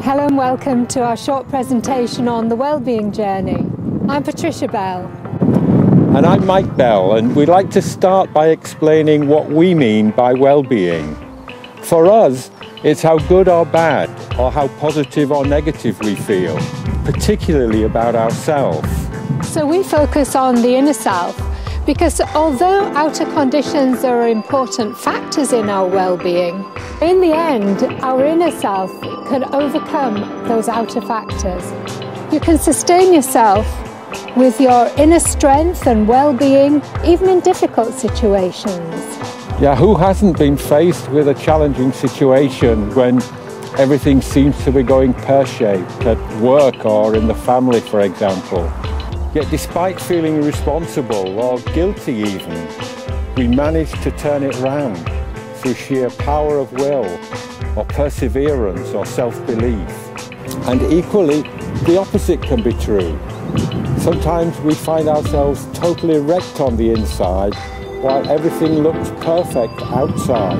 Hello and welcome to our short presentation on the Wellbeing Journey. I'm Patricia Bell. And I'm Mike Bell, and we'd like to start by explaining what we mean by well-being. For us, it's how good or bad, or how positive or negative we feel, particularly about ourselves. So we focus on the inner self because although outer conditions are important factors in our well-being, in the end, our inner self can overcome those outer factors. You can sustain yourself with your inner strength and well-being, even in difficult situations. Yeah, who hasn't been faced with a challenging situation when everything seems to be going pear-shaped at work or in the family, for example? Yet despite feeling responsible or guilty even, we manage to turn it round through sheer power of will or perseverance or self-belief. And equally, the opposite can be true. Sometimes we find ourselves totally wrecked on the inside while everything looks perfect outside,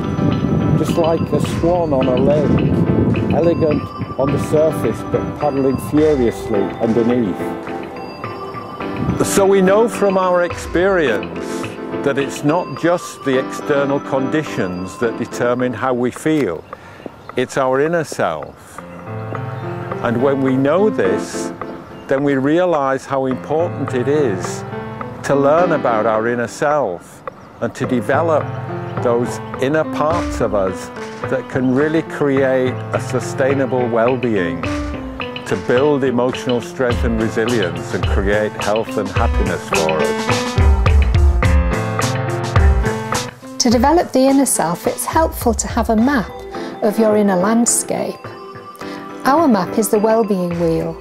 just like a swan on a lake, elegant on the surface but paddling furiously underneath. So we know from our experience that it's not just the external conditions that determine how we feel, it's our inner self. And when we know this, then we realize how important it is to learn about our inner self and to develop those inner parts of us that can really create a sustainable well-being, to build emotional strength and resilience and create health and happiness for us. To develop the inner self, it's helpful to have a map of your inner landscape. Our map is the Wellbeing Wheel,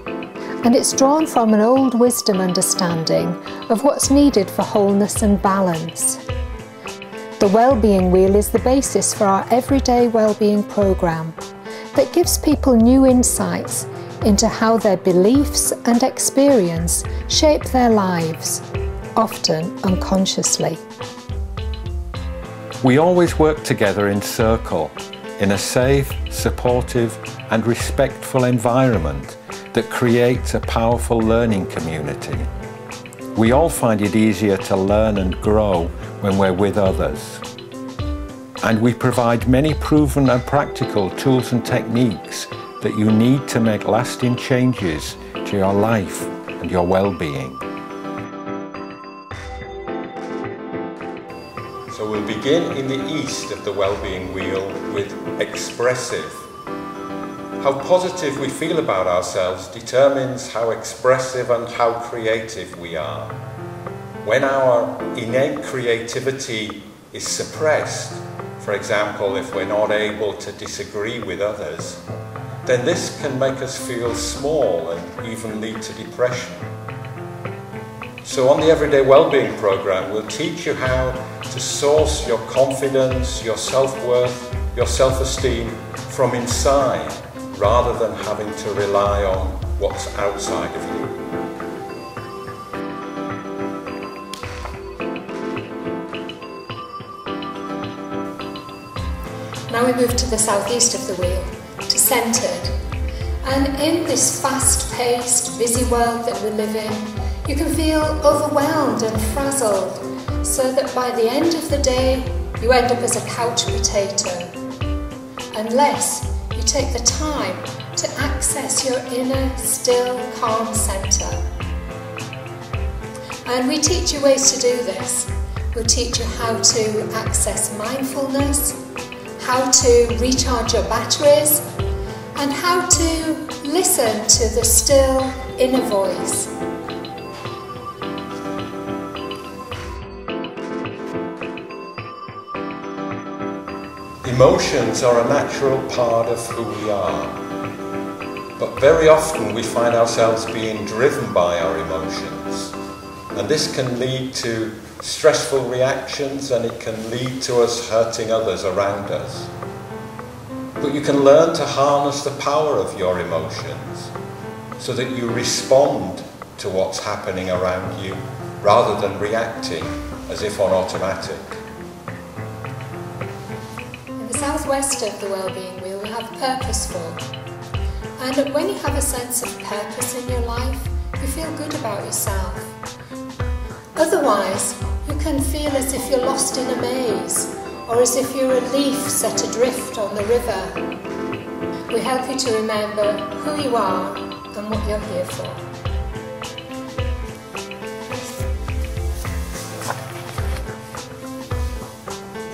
and it's drawn from an old wisdom understanding of what's needed for wholeness and balance. The Wellbeing Wheel is the basis for our everyday wellbeing programme that gives people new insights into how their beliefs and experience shape their lives, often unconsciously. We always work together in circle, in a safe, supportive and respectful environment that creates a powerful learning community. We all find it easier to learn and grow when we're with others. And we provide many proven and practical tools and techniques that you need to make lasting changes to your life and your well-being. So we'll begin in the east of the Wellbeing Wheel with expressive. How positive we feel about ourselves determines how expressive and how creative we are. When our innate creativity is suppressed, for example, if we're not able to disagree with others, then this can make us feel small and even lead to depression. So on the Everyday Wellbeing Programme, we'll teach you how to source your confidence, your self-worth, your self-esteem from inside, rather than having to rely on what's outside of you. Now we move to the southeast of the wheel, to centred. And in this fast-paced, busy world that we live in, you can feel overwhelmed and frazzled, so that by the end of the day, you end up as a couch potato, unless you take the time to access your inner, still, calm centre. And we teach you ways to do this. We'll teach you how to access mindfulness, how to recharge your batteries, and how to listen to the still inner voice. Emotions are a natural part of who we are, but very often we find ourselves being driven by our emotions, and this can lead to stressful reactions and it can lead to us hurting others around us. But you can learn to harness the power of your emotions so that you respond to what's happening around you rather than reacting as if on automatic. In the southwest of the Wellbeing Wheel we have purposeful, And when you have a sense of purpose in your life, you feel good about yourself. Otherwise, you can feel as if you're lost in a maze, or as if you're a leaf set adrift on the river. We help you to remember who you are and what you're here for.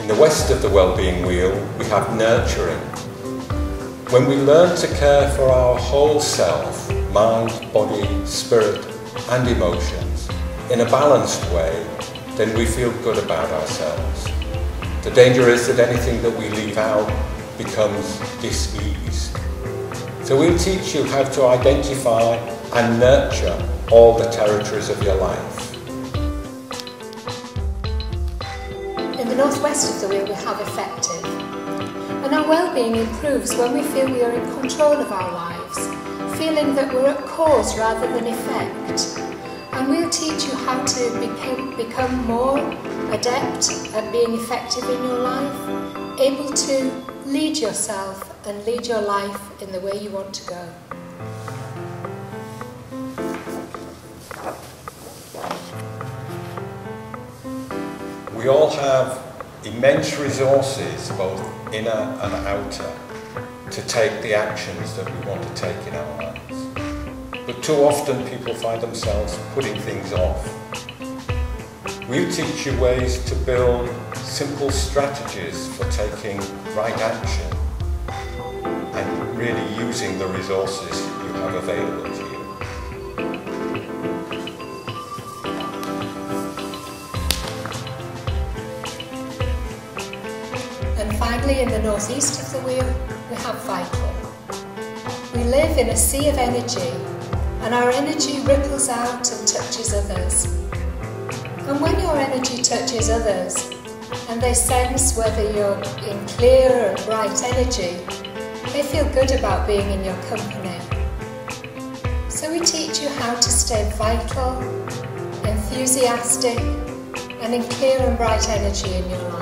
In the west of the Wellbeing Wheel, we have nurturing. When we learn to care for our whole self, mind, body, spirit and emotions in a balanced way, then we feel good about ourselves. The danger is that anything that we leave out becomes dis-ease. So we'll teach you how to identify and nurture all the territories of your life. In the northwest of the wheel we have effective. And our well-being improves when we feel we are in control of our lives, feeling that we're at cause rather than effect. And we'll teach you how to become more adept at being effective in your life, able to lead yourself and lead your life in the way you want to go. We all have immense resources, both inner and outer, to take the actions that we want to take in our lives. But too often people find themselves putting things off. We'll teach you ways to build simple strategies for taking right action and really using the resources you have available to you. And finally, in the northeast of the wheel, we have vital. We live in a sea of energy, and our energy ripples out and touches others. And when your energy touches others, and they sense whether you're in clear and bright energy, they feel good about being in your company. So we teach you how to stay vital, enthusiastic, and in clear and bright energy in your life.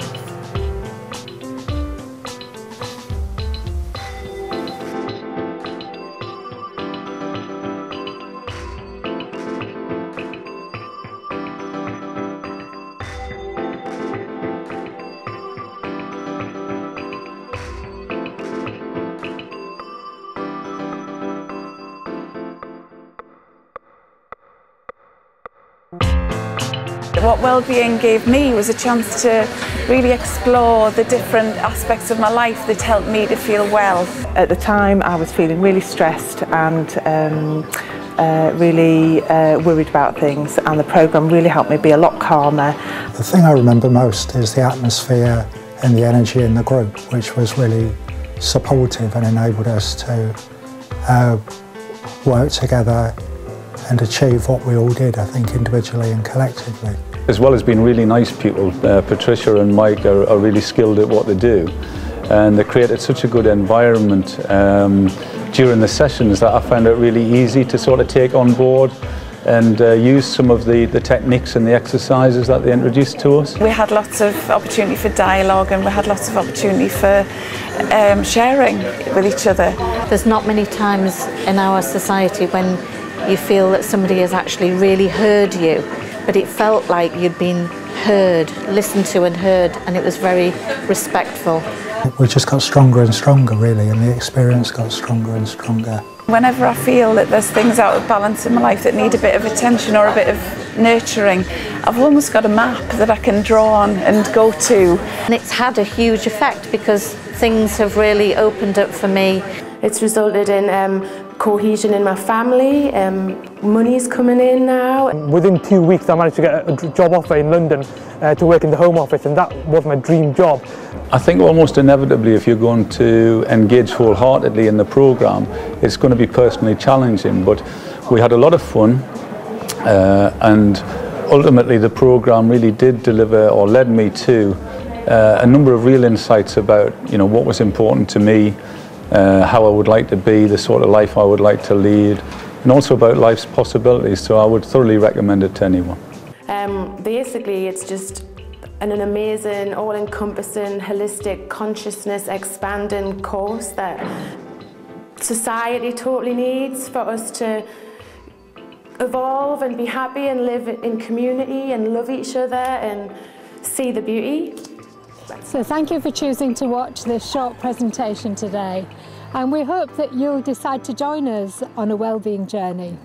What Wellbeing gave me was a chance to really explore the different aspects of my life that helped me to feel well. At the time I was feeling really stressed and really worried about things, and the programme really helped me be a lot calmer. The thing I remember most is the atmosphere and the energy in the group, which was really supportive and enabled us to work together and achieve what we all did, I think, individually and collectively. As well as being really nice people, Patricia and Mike are really skilled at what they do, and they created such a good environment during the sessions that I found it really easy to sort of take on board and use some of the techniques and the exercises that they introduced to us. We had lots of opportunity for dialogue, and we had lots of opportunity for sharing with each other. There's not many times in our society when you feel that somebody has actually really heard you, but it felt like you'd been heard, listened to and heard, and it was very respectful. We just got stronger and stronger, really, and the experience got stronger and stronger. Whenever I feel that there's things out of balance in my life that need a bit of attention or a bit of nurturing, I've almost got a map that I can draw on and go to. And it's had a huge effect because things have really opened up for me. It's resulted in cohesion in my family, money's coming in now. Within 2 weeks I managed to get a job offer in London to work in the Home Office, and that was my dream job. I think almost inevitably, if you're going to engage wholeheartedly in the programme, it's going to be personally challenging, but we had a lot of fun, and ultimately the programme really did deliver, or led me to, a number of real insights about, what was important to me, how I would like to be, the sort of life I would like to lead, and also about life's possibilities, so I would thoroughly recommend it to anyone. Basically, it's just an amazing, all-encompassing, holistic, consciousness expanding course that society totally needs for us to evolve and be happy and live in community and love each other and see the beauty. So thank you for choosing to watch this short presentation today, and we hope that you'll decide to join us on a wellbeing journey.